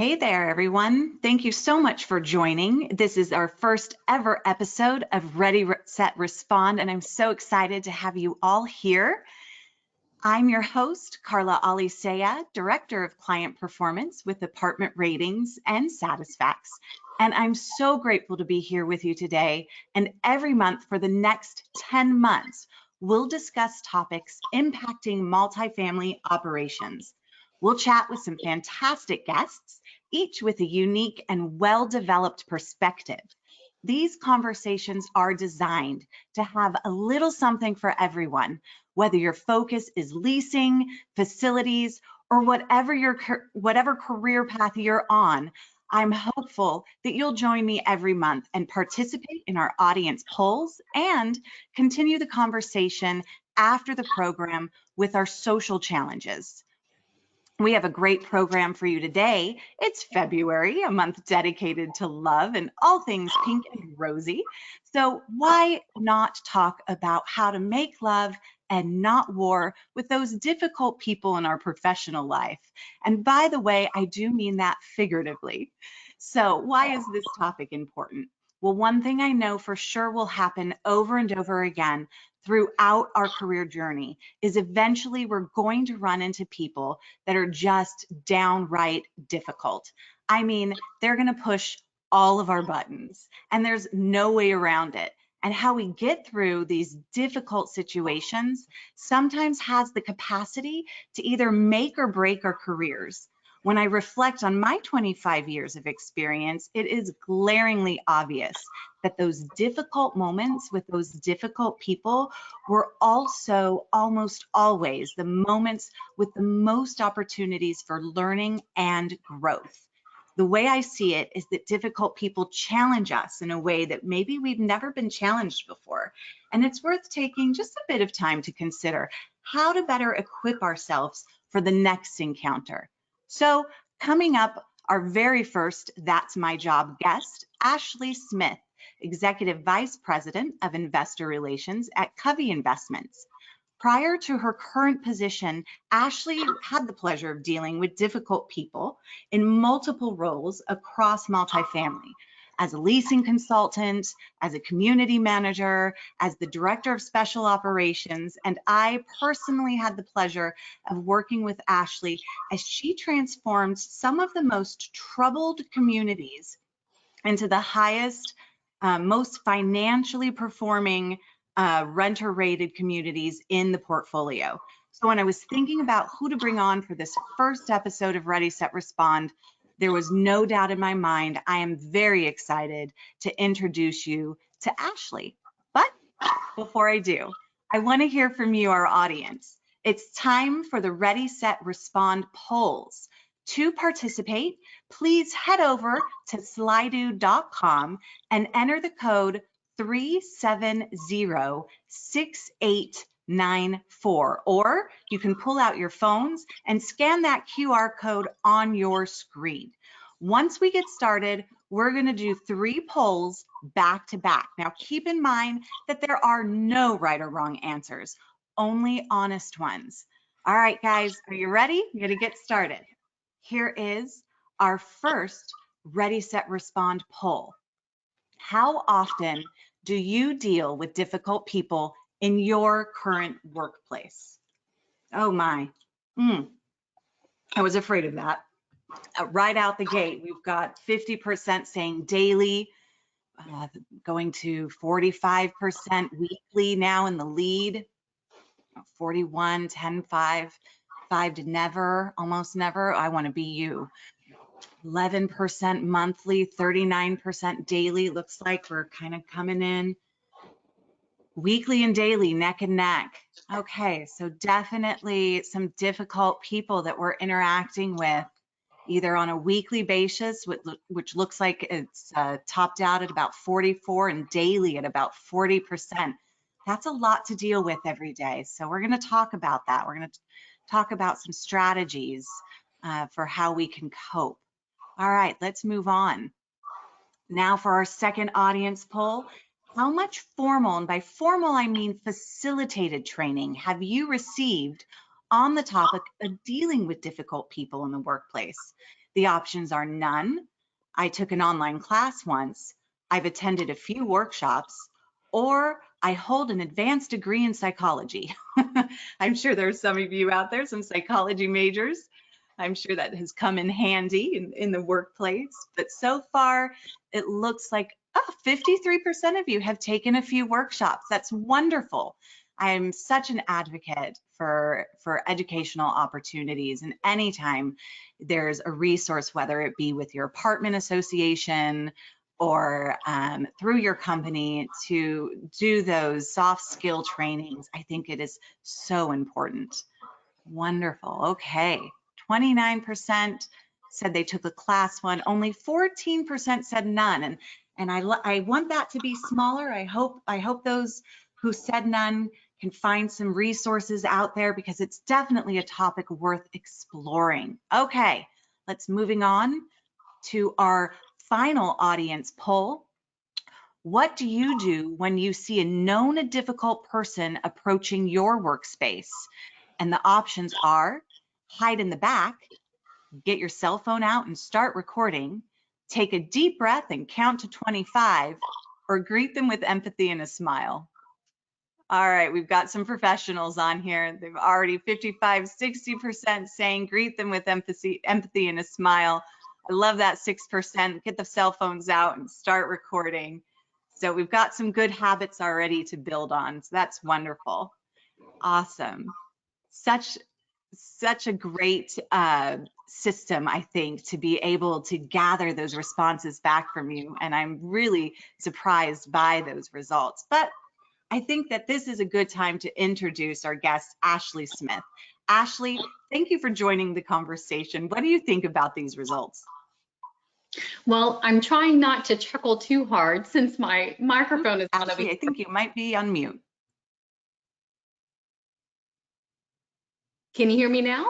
Hey there, everyone. Thank you so much for joining. This is our first ever episode of Ready, Set, Respond, and I'm so excited to have you all here. I'm your host, Carla Alicea, Director of Client Performance with Apartment Ratings and Satisfax. And I'm so grateful to be here with you today. And every month for the next 10 months, we'll discuss topics impacting multifamily operations. We'll chat with some fantastic guests, each with a unique and well-developed perspective. These conversations are designed to have a little something for everyone, whether your focus is leasing, facilities, or whatever career path you're on. I'm hopeful that you'll join me every month and participate in our audience polls and continue the conversation after the program with our social challenges. We have a great program for you today. It's February, a month dedicated to love and all things pink and rosy. So why not talk about how to make love and not war with those difficult people in our professional life? And by the way, I do mean that figuratively. So why is this topic important? Well, one thing I know for sure will happen over and over again throughout our career journey is eventually we're going to run into people that are just downright difficult. I mean, they're going to push all of our buttons and there's no way around it. And how we get through these difficult situations sometimes has the capacity to either make or break our careers. When I reflect on my 25 years of experience, it is glaringly obvious that those difficult moments with those difficult people were also almost always the moments with the most opportunities for learning and growth. The way I see it is that difficult people challenge us in a way that maybe we've never been challenged before. And it's worth taking just a bit of time to consider how to better equip ourselves for the next encounter. So coming up, our very first That's My Job guest, Ashley Smith, Executive Vice President of Investor Relations at Covey Investments. Prior to her current position, Ashley had the pleasure of dealing with difficult people in multiple roles across multifamily, as a leasing consultant, as a community manager, as the director of special operations, and I personally had the pleasure of working with Ashley as she transformed some of the most troubled communities into the highest, most financially performing renter rated communities in the portfolio. So when I was thinking about who to bring on for this first episode of Ready, Set, Respond, there was no doubt in my mind. I am very excited to introduce you to Ashley. But before I do, I want to hear from you, our audience. It's time for the Ready, Set, Respond polls. To participate, please head over to slido.com and enter the code 3706894, or you can pull out your phones and scan that QR code on your screen. Once we get started, we're going to do 3 polls back to back. Now, keep in mind that there are no right or wrong answers, only honest ones. All right, guys, are you ready? We're going to get started. Here is our first Ready, Set, Respond poll. How often do you deal with difficult people in your current workplace? Oh my, I was afraid of that. Right out the gate, we've got 50% saying daily, going to 45% weekly now in the lead, 41, 10, 5 to never, almost never. I want to be you. 11% monthly, 39% daily. Looks like we're kind of coming in. Weekly and daily, neck and neck. Okay, so definitely some difficult people that we're interacting with, either on a weekly basis, which looks like it's topped out at about 44, and daily at about 40%. That's a lot to deal with every day. So we're going to talk about that. We're going to talk about some strategies for how we can cope. All right, let's move on. Now for our second audience poll. How much formal, and by formal I mean facilitated training, have you received on the topic of dealing with difficult people in the workplace? The options are none, I took an online class once, I've attended a few workshops, or I hold an advanced degree in psychology. I'm sure there's some of you out there, some psychology majors. I'm sure that has come in handy in the workplace. But so far, it looks like 53% of you have taken a few workshops. That's wonderful. I'm such an advocate for educational opportunities, and anytime there's a resource, whether it be with your apartment association or through your company, to do those soft skill trainings, I think it is so important. Wonderful. Okay. 29% said they took a class one. Only 14% said none. And I want that to be smaller. I hope those who said none can find some resources out there, because it's definitely a topic worth exploring. Okay, let's moving on to our final audience poll. What do you do when you see a known difficult person approaching your workspace? And the options are: hide in the back, get your cell phone out and start recording, take a deep breath and count to 25, or greet them with empathy and a smile. All right, we've got some professionals on here. They've already 55-60% saying greet them with empathy and a smile. I love that 6%. Get the cell phones out and start recording. So we've got some good habits already to build on. So that's wonderful. Awesome. Such a great system, I think, to be able to gather those responses back from you. And I'm really surprised by those results. But I think that this is a good time to introduce our guest, Ashley Smith. Ashley, thank you for joining the conversation. What do you think about these results? Well, I'm trying not to chuckle too hard since my microphone is out of Ashley, I think you might be on mute. Can you hear me now?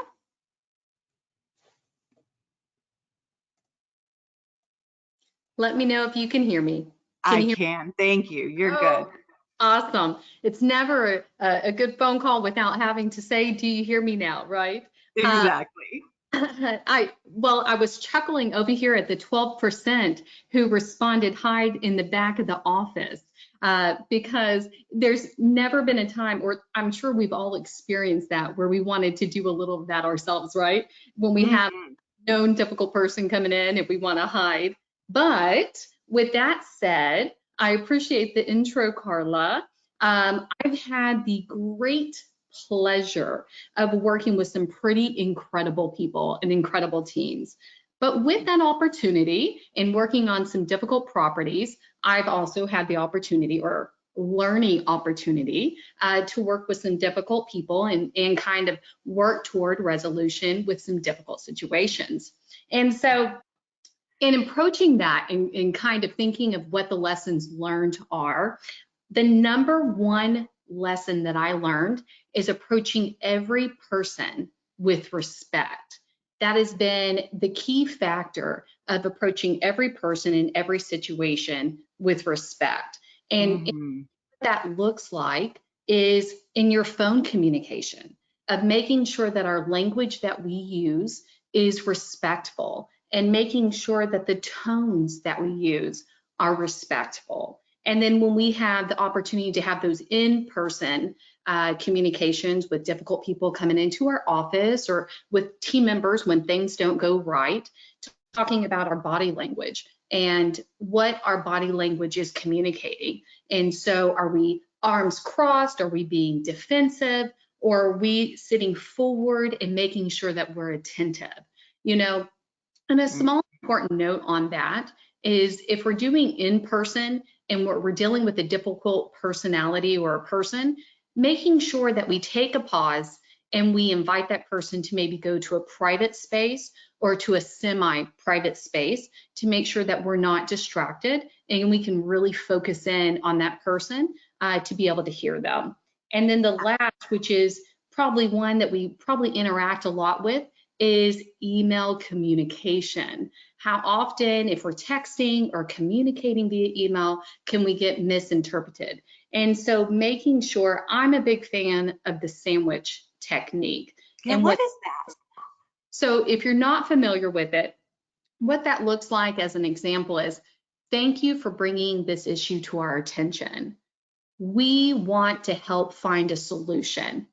Let me know if you can hear me. I can. Thank you. You're good. Awesome. It's never a good phone call without having to say, do you hear me now, right? Exactly. I was chuckling over here at the 12% who responded hide in the back of the office, because there's never been a time, or I'm sure we've all experienced that, where we wanted to do a little of that ourselves, right? When we have a known difficult person coming in and we want to hide. But with that said, I appreciate the intro, Carla. I've had the great pleasure of working with some pretty incredible people and incredible teams. But with that opportunity in working on some difficult properties, I've also had the opportunity, or learning opportunity, to work with some difficult people and kind of work toward resolution with some difficult situations. And so in approaching that and kind of thinking of what the lessons learned are, the number one lesson that I learned is approaching every person with respect. That has been the key factor of approaching every person in every situation with respect. And what that looks like is in your phone communication, of making sure that our language that we use is respectful, and making sure that the tones that we use are respectful. And then when we have the opportunity to have those in-person communications with difficult people coming into our office, or with team members when things don't go right, talking about our body language and what our body language is communicating. And so are we arms crossed? Are we being defensive? Or are we sitting forward and making sure that we're attentive? You know, and a small important note on that is, if we're doing in person and we're dealing with a difficult personality or a person, making sure that we take a pause and we invite that person to maybe go to a private space or to a semi-private space, to make sure that we're not distracted and we can really focus in on that person to be able to hear them. And then the last, which is probably one that we probably interact a lot with, is email communication. How often, if we're texting or communicating via email, can we get misinterpreted? And so making sure, I'm a big fan of the sandwich technique. Yeah, and what is that? So if you're not familiar with it, What that looks like as an example is, thank you for bringing this issue to our attention. We want to help find a solution.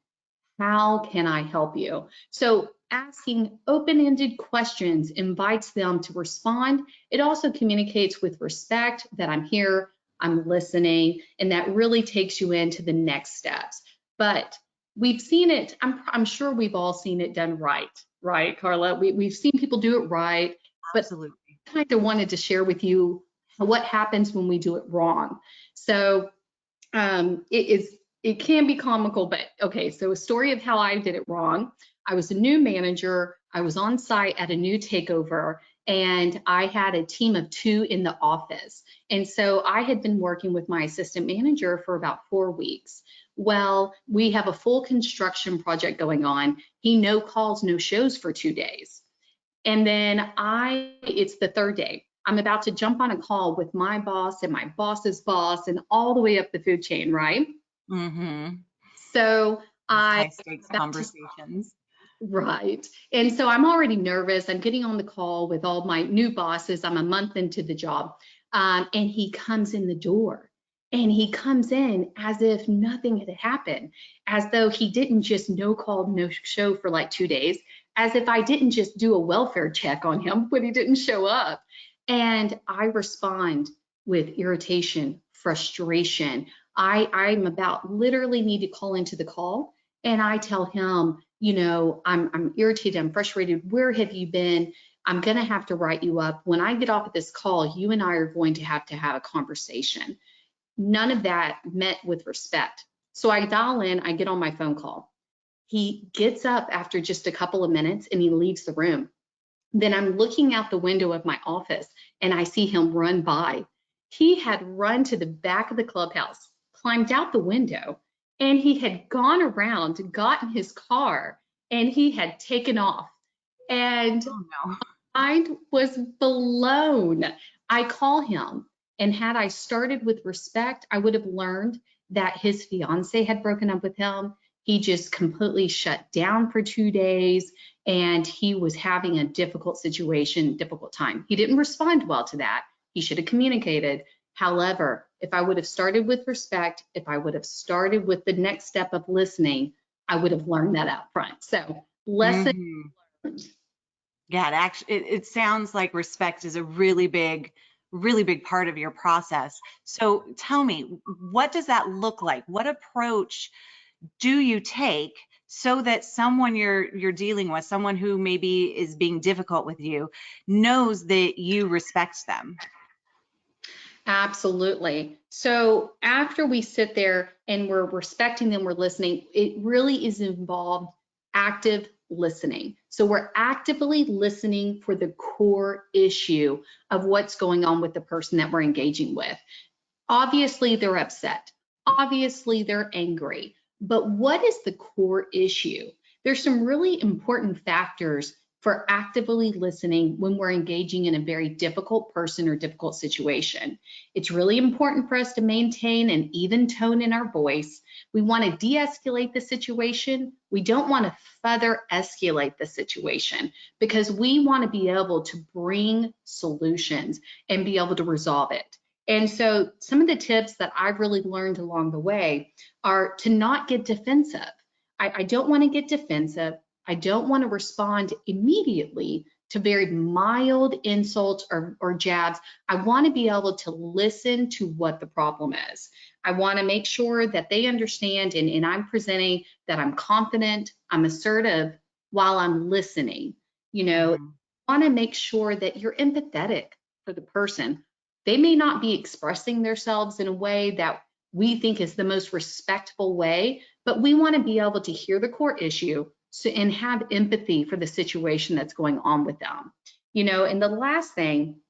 How can I help you? So asking open-ended questions invites them to respond. It also communicates with respect that I'm here, I'm listening, and that really takes you into the next steps. But we've seen it, I'm sure we've all seen it done right, Carla? We've seen people do it right, but Absolutely. I kind of wanted to share with you what happens when we do it wrong. So it can be comical, but okay, so a story of how I did it wrong. I was a new manager. I was on site at a new takeover, and I had a team of 2 in the office. And so I had been working with my assistant manager for about 4 weeks. Well, we have a full construction project going on. He no calls, no shows for 2 days. And then it's the 3rd day. I'm about to jump on a call with my boss and my boss's boss and all the way up the food chain, right? Mm-hmm. So High stakes conversations. right. And so I'm already nervous. I'm getting on the call with all my new bosses. I'm a month into the job. And he comes in the door, and he comes in as if nothing had happened, as though he didn't just no call, no show for like 2 days, as if I didn't just do a welfare check on him when he didn't show up. And I respond with irritation, frustration. I'm about literally need to call into the call, and I tell him, I'm irritated, I'm frustrated. Where have you been? I'm going to have to write you up. When I get off of this call, you and I are going to have a conversation. None of that met with respect. So I dial in, I get on my phone call. He gets up after just a couple of minutes and he leaves the room. Then I'm looking out the window of my office and I see him run by. He had run to the back of the clubhouse, climbed out the window, and he had gone around, gotten his car, and he had taken off. And Oh no. I was blown. I call him, and had I started with respect, I would have learned that his fiance had broken up with him. He just completely shut down for 2 days, and he was having a difficult situation, difficult time. He didn't respond well to that. He should have communicated. However, if I would have started with respect, if I would have started with the next step of listening, I would have learned that out front. So lesson learned. Yeah, it sounds like respect is a really big part of your process. So tell me, what does that look like? What approach do you take so that someone you're dealing with, someone who maybe is being difficult with you, knows that you respect them? Absolutely. So after we sit there and we're respecting them, we're listening, it really is involved active listening. So we're actively listening for the core issue of what's going on with the person that we're engaging with. Obviously, they're upset. Obviously, they're angry. But what is the core issue? There's some really important factors for actively listening when we're engaging in a very difficult person or difficult situation. It's really important for us to maintain an even tone in our voice. We want to de-escalate the situation. We don't want to further escalate the situation because we want to be able to bring solutions and be able to resolve it. And so some of the tips that I've really learned along the way are to not get defensive. I don't want to get defensive. I don't want to respond immediately to very mild insults or jabs. I want to be able to listen to what the problem is. I want to make sure that they understand and I'm presenting that I'm confident, I'm assertive while I'm listening. I want to make sure that you're empathetic for the person. They may not be expressing themselves in a way that we think is the most respectful way, but we want to be able to hear the core issue and have empathy for the situation that's going on with them. And the last thing,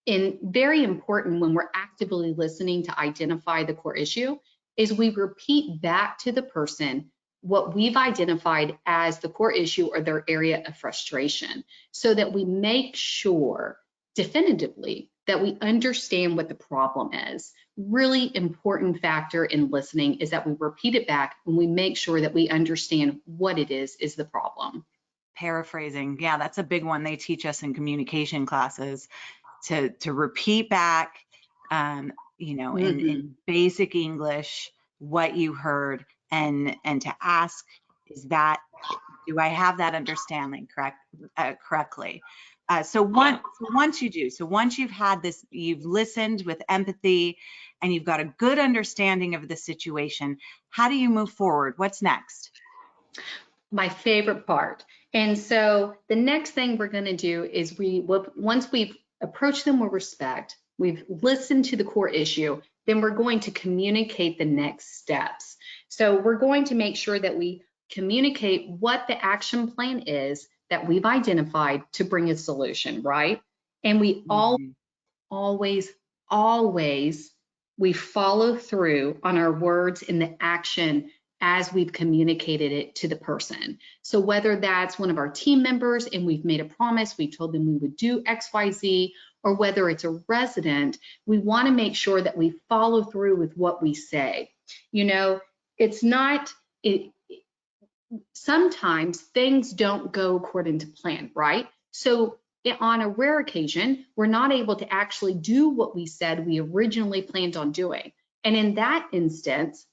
and very important when we're actively listening to identify the core issue, is we repeat back to the person what we've identified as the core issue or their area of frustration so that we make sure definitively that we understand what the problem is. Really important factor in listening is that we repeat it back and we make sure that we understand what it is the problem. Paraphrasing. Yeah, that's a big one they teach us in communication classes, to repeat back, in basic English what you heard, and to ask, do I have that understanding correctly? Once you've had this, you've listened with empathy, and you've got a good understanding of the situation, how do you move forward? What's next? My favorite part. And so the next thing we're going to do is once we've approached them with respect, we've listened to the core issue, then we're going to communicate the next steps. So we're going to make sure that we communicate what the action plan is that we've identified to bring a solution, right? And we always, we follow through on our words and the action as we've communicated it to the person. So whether that's one of our team members and we've made a promise, we told them we would do X, Y, Z, or whether it's a resident, we want to make sure that we follow through with what we say. Sometimes things don't go according to plan, right? So on a rare occasion, we're not able to actually do what we said we originally planned on doing. And in that instance,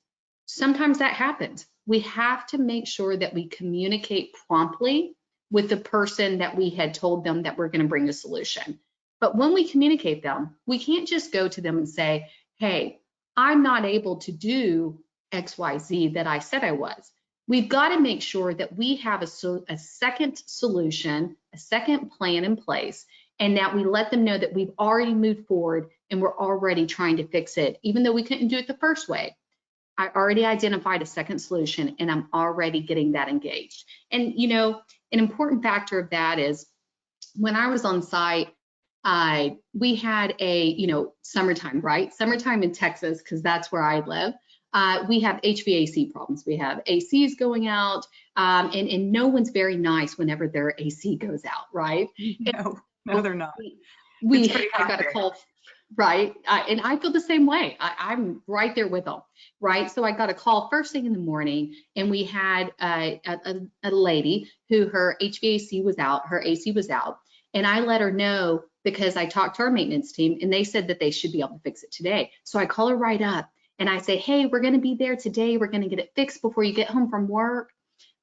sometimes that happens. We have to make sure that we communicate promptly with the person that we had told them that we're going to bring a solution. But when we communicate them, we can't just go to them and say, hey, I'm not able to do X, Y, Z that I said I was. We've got to make sure that we have a second solution, a second plan in place, and that we let them know that we've already moved forward and we're already trying to fix it, even though we couldn't do it the first way. I already identified a second solution and I'm already getting that engaged. And, an important factor of that is when I was on site, we had summertime, right? Summertime in Texas, because that's where I live. We have HVAC problems. We have ACs going out, and no one's very nice whenever their AC goes out, right? No, they're not. I got a call, right? And I feel the same way. I'm right there with them, right? So I got a call first thing in the morning, and we had a lady who her HVAC was out, her AC was out, and I let her know because I talked to our maintenance team, and they said that they should be able to fix it today. So I call her right up. And I say, hey, we're going to be there today. We're going to get it fixed before you get home from work.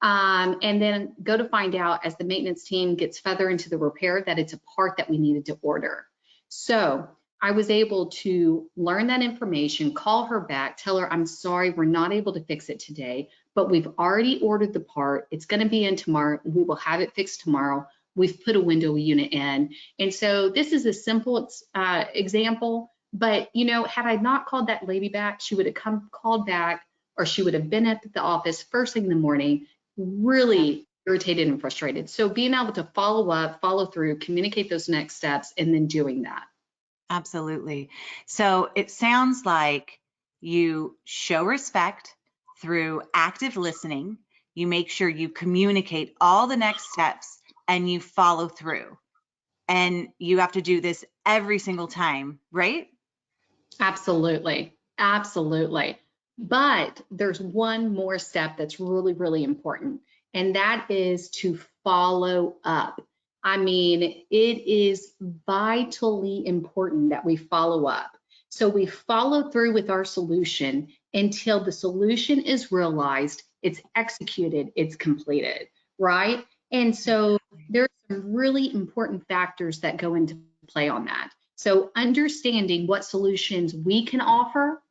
And then go to find out as the maintenance team gets further into the repair that it's a part that we needed to order. So I was able to learn that information, call her back, tell her, I'm sorry, we're not able to fix it today, but we've already ordered the part. It's going to be in tomorrow. We will have it fixed tomorrow. We've put a window unit in. And so this is a simple example. But, had I not called that lady back, she would have called back, or she would have been at the office first thing in the morning, really irritated and frustrated. So being able to follow up, follow through, communicate those next steps, and then doing that. Absolutely. So it sounds like you show respect through active listening. You make sure you communicate all the next steps and you follow through. And you have to do this every single time, right? Absolutely. Absolutely. But there's one more step that's really, really important, and that is to follow up. I mean, it is vitally important that we follow up. So we follow through with our solution until the solution is realized, it's executed, it's completed, right? And so there's some really important factors that go into play on that. So understanding what solutions we can offer,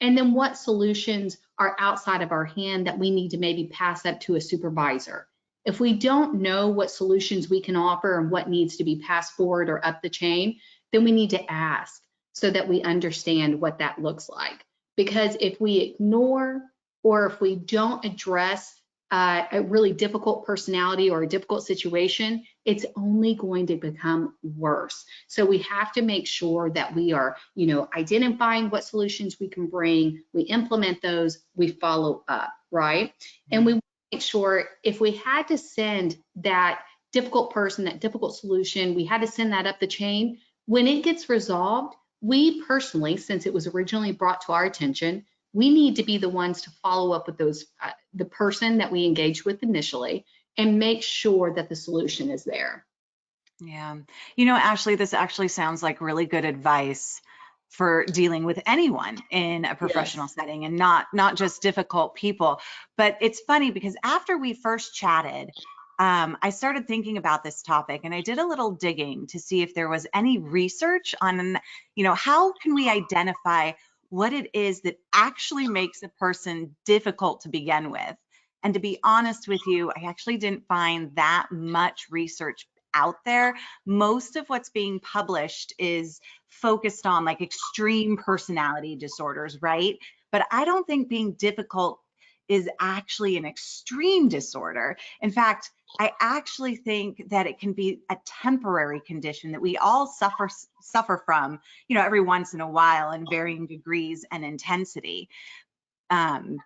and then what solutions are outside of our hand that we need to maybe pass up to a supervisor. If we don't know what solutions we can offer and what needs to be passed forward or up the chain, then we need to ask so that we understand what that looks like. Because if we ignore or if we don't address a really difficult personality or a difficult situation, it's only going to become worse. So we have to make sure that we are, identifying what solutions we can bring, we implement those, we follow up, right? And we want to make sure if we had to send that difficult person, that difficult solution, we had to send that up the chain, when it gets resolved, we personally, since it was originally brought to our attention, we need to be the ones to follow up with those, the person that we engaged with initially, and make sure that the solution is there. Yeah. You know, Ashley, this actually sounds like really good advice for dealing with anyone in a professional Yes. setting, and not just difficult people. But it's funny because after we first chatted, I started thinking about this topic, and I did a little digging to see if there was any research on, how can we identify what it is that actually makes a person difficult to begin with. And to be honest with you, I actually didn't find that much research out there. Most of what's being published is focused on like extreme personality disorders, right? But I don't think being difficult is actually an extreme disorder. In fact, I actually think that it can be a temporary condition that we all suffer from, every once in a while in varying degrees and intensity. Um,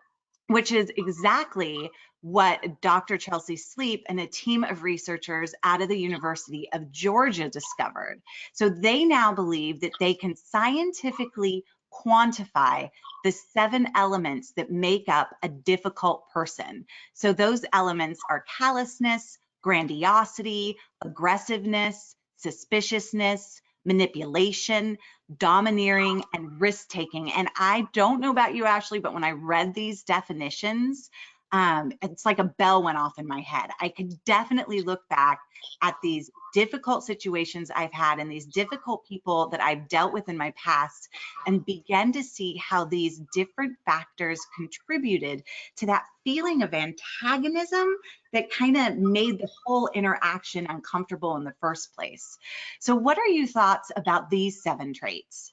which is exactly what Dr. Chelsea Sleep and a team of researchers out of the University of Georgia discovered. So they now believe that they can scientifically quantify the 7 elements that make up a difficult person. So those elements are callousness, grandiosity, aggressiveness, suspiciousness, manipulation, domineering, and risk taking. And I don't know about you, Ashley, but when I read these definitions, it's like a bell went off in my head. I could definitely look back at these difficult situations I've had and these difficult people that I've dealt with in my past and begin to see how these different factors contributed to that feeling of antagonism that kind of made the whole interaction uncomfortable in the first place. So what are your thoughts about these 7 traits?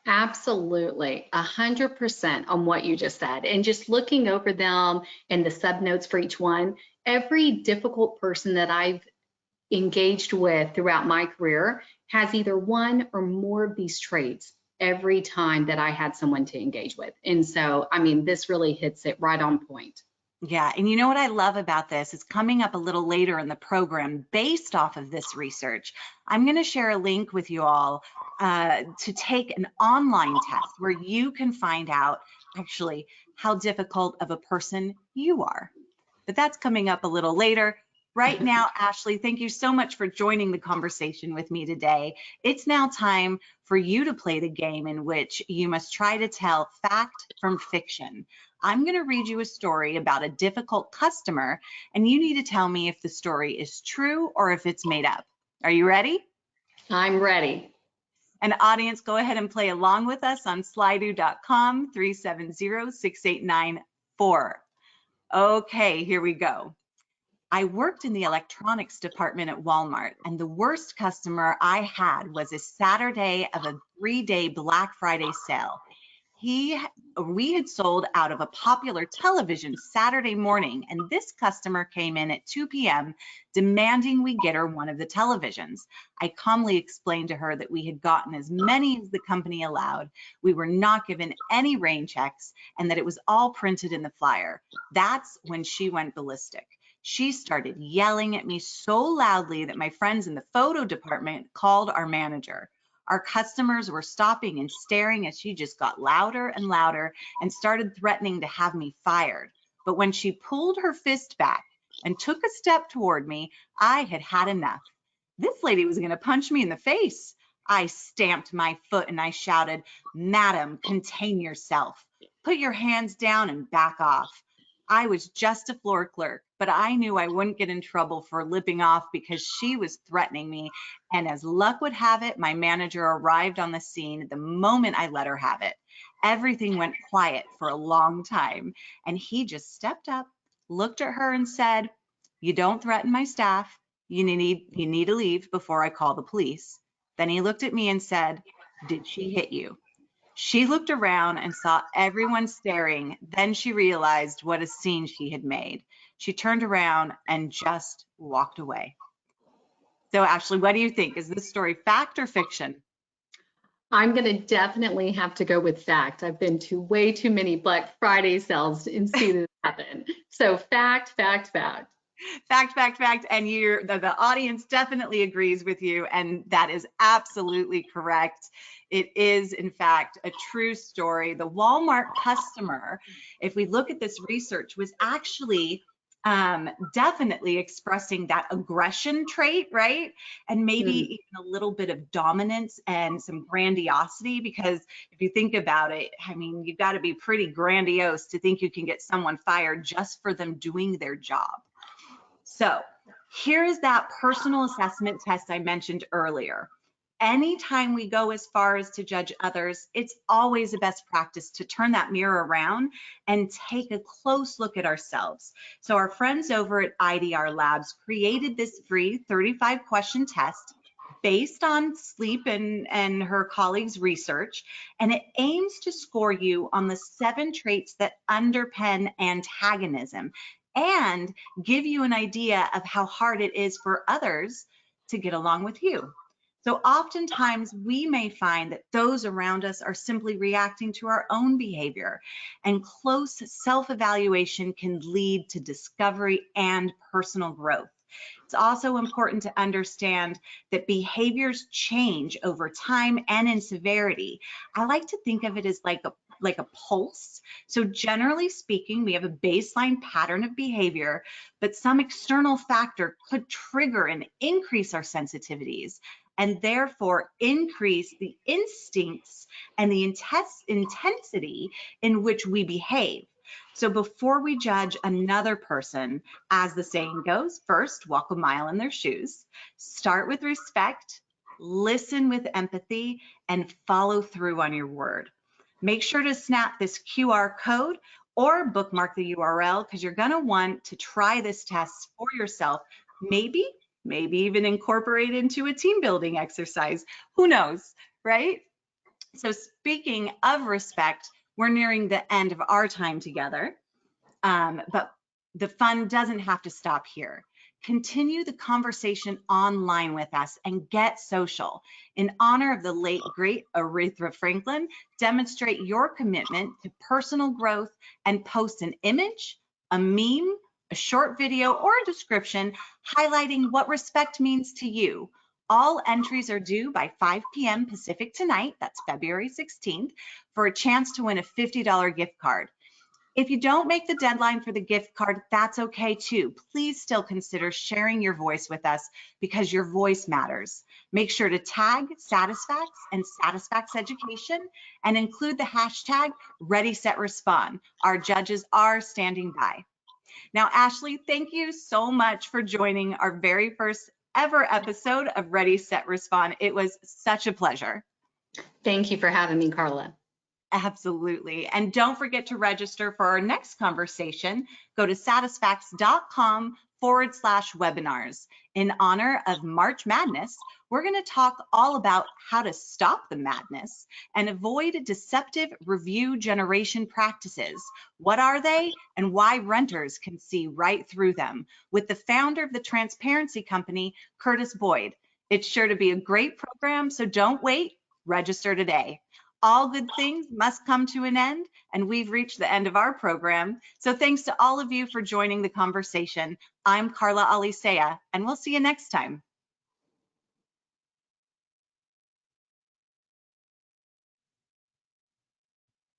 Absolutely, 100% on what you just said. And just looking over them and the subnotes for each one, every difficult person that I've engaged with throughout my career has either one or more of these traits every time that I had someone to engage with. And so, I mean, this really hits it right on point. Yeah, and you know what I love about this is coming up a little later in the program based off of this research. I'm going to share a link with you all to take an online test where you can find out actually how difficult of a person you are. But that's coming up a little later. Right now, Ashley, thank you so much for joining the conversation with me today. It's now time for you to play the game in which you must try to tell fact from fiction. I'm going to read you a story about a difficult customer, and you need to tell me if the story is true or if it's made up. Are you ready? I'm ready. And audience, go ahead and play along with us on slido.com 370-6894. Okay, here we go. I worked in the electronics department at Walmart, and the worst customer I had was a Saturday of a 3-day Black Friday sale. We had sold out of a popular television Saturday morning, and this customer came in at 2 p.m. demanding we get her one of the televisions. I calmly explained to her that we had gotten as many as the company allowed. We were not given any rain checks, and that it was all printed in the flyer. That's when she went ballistic. She started yelling at me so loudly that my friends in the photo department called our manager. Our customers were stopping and staring as she just got louder and louder and started threatening to have me fired. But when she pulled her fist back and took a step toward me, I had had enough. This lady was going to punch me in the face. I stamped my foot and I shouted, "Madam, contain yourself. Put your hands down and back off." I was just a floor clerk, but I knew I wouldn't get in trouble for lipping off because she was threatening me. And as luck would have it, my manager arrived on the scene the moment I let her have it. Everything went quiet for a long time, and he just stepped up, looked at her and said, "You don't threaten my staff. You need to leave before I call the police." Then he looked at me and said, "Did she hit you?" She looked around and saw everyone staring. Then she realized what a scene she had made. She turned around and just walked away. So, Ashley, what do you think? Is this story fact or fiction? I'm going to definitely have to go with fact. I've been to way too many Black Friday sales and see this happen. So fact, fact, fact. Fact, fact, fact. And the audience definitely agrees with you. And that is absolutely correct. It is, in fact, a true story. The Walmart customer, if we look at this research, was actually Definitely expressing that aggression trait, right? And maybe Mm. even a little bit of dominance and some grandiosity, because if you think about it, I mean, you've got to be pretty grandiose to think you can get someone fired just for them doing their job. So here is that personal assessment test I mentioned earlier. Anytime we go as far as to judge others, it's always a best practice to turn that mirror around and take a close look at ourselves. So our friends over at IDR Labs created this free 35-question test based on Sleep and her colleagues' research, and it aims to score you on the 7 traits that underpin antagonism and give you an idea of how hard it is for others to get along with you. So oftentimes we may find that those around us are simply reacting to our own behavior, and close self-evaluation can lead to discovery and personal growth. It's also important to understand that behaviors change over time and in severity. I like to think of it as like a pulse. So generally speaking, we have a baseline pattern of behavior, but some external factor could trigger and increase our sensitivities, and therefore increase the instincts and the intensity in which we behave. So before we judge another person, as the saying goes, first walk a mile in their shoes, start with respect, listen with empathy, and follow through on your word. Make sure to snap this QR code or bookmark the URL, because you're going to want to try this test for yourself. Maybe even incorporate into a team building exercise. Who knows, right? So speaking of respect, we're nearing the end of our time together, but the fun doesn't have to stop here. Continue the conversation online with us and get social. In honor of the late, great Aretha Franklin, demonstrate your commitment to personal growth and post an image, a meme, a short video, or a description highlighting what respect means to you. All entries are due by 5 p.m. Pacific tonight, that's February 16th, for a chance to win a $50 gift card. If you don't make the deadline for the gift card, that's okay too. Please still consider sharing your voice with us, because your voice matters. Make sure to tag Satisfax and Satisfax Education and include the hashtag #ReadySetRespond. Our judges are standing by. Now, Ashley, thank you so much for joining our very first ever episode of Ready, Set, Respond. It was such a pleasure. Thank you for having me, Carla. Absolutely. And don't forget to register for our next conversation. Go to satisfax.com/webinars. In honor of March Madness, we're going to talk all about how to stop the madness and avoid deceptive review generation practices. What are they and why renters can see right through them, with the founder of the transparency company, Curtis Boyd. It's sure to be a great program, so don't wait. Register today. All good things must come to an end, and we've reached the end of our program. So thanks to all of you for joining the conversation. I'm Carla Alicea, and we'll see you next time.